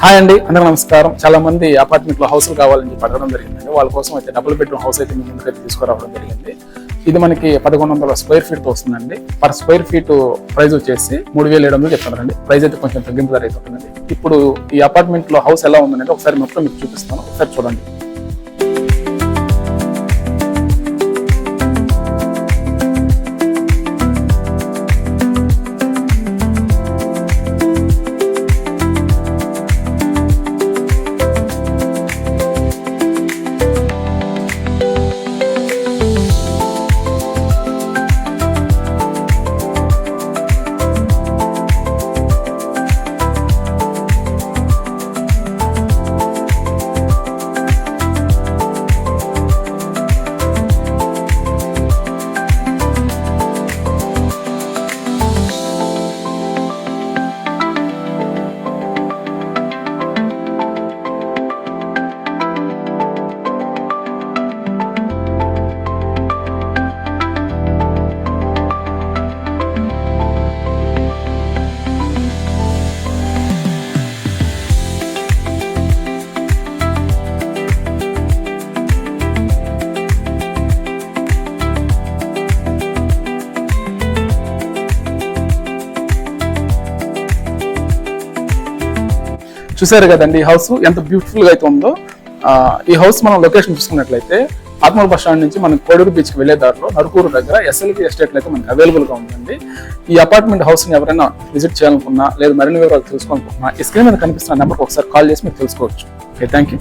Hi అండి, అందరికీ నమస్కారం. చాలా మంది అపార్ట్మెంట్ లో హౌస్లు కావాలని చెప్పి అడగడం జరిగిందండి. వాళ్ళ కోసం అయితే డబుల్ బెడ్రూమ్ హౌస్ అయితే మీ ముందుకైతే తీసుకురావడం జరిగింది. ఇది మనకి 1100 స్క్వేర్ ఫీట్ తో వస్తుందండి. పర్ స్క్వేర్ ఫీట్ ప్రైస్ వచ్చేసి 3700 చెప్తున్నారండి. ప్రైస్ అయితే కొంచెం తగ్గింపు ధర అయితే ఉంటుందండి. ఇప్పుడు ఈ అపార్ట్మెంట్ లో హౌస్ ఎలా ఉందంటే ఒకసారి మొత్తం మీకు చూపిస్తాను, ఒకసారి చూడండి. చూసారు కదండి ఈ హౌస్ ఎంత బ్యూటిఫుల్ గా అయితే ఉందో. ఈ హౌస్ మనం లొకేషన్ చూసుకున్నట్లయితే ఆత్మూరు బస్ స్టాండ్ నుంచి మనం కోడూరు బీచ్ కి వెళ్లే దారిలో నరుకూరు దగ్గర ఎస్ఎల్వి ఎస్టేట్ అయితే మనకి అవైలబుల్ గా ఉందండి. ఈ అపార్ట్మెంట్ హౌస్ ని ఎవరైనా విజిట్ చేయాలనుకున్నా లేదా మరిన్ని వివరాలు తెలుసుకోవాలనుకున్నా ఈ స్క్రీన్ మీద కనిపిస్తున్న నెంబర్కి ఒకసారి కాల్ చేసి మీరు తెలుసుకోవచ్చు. Okay, thank you.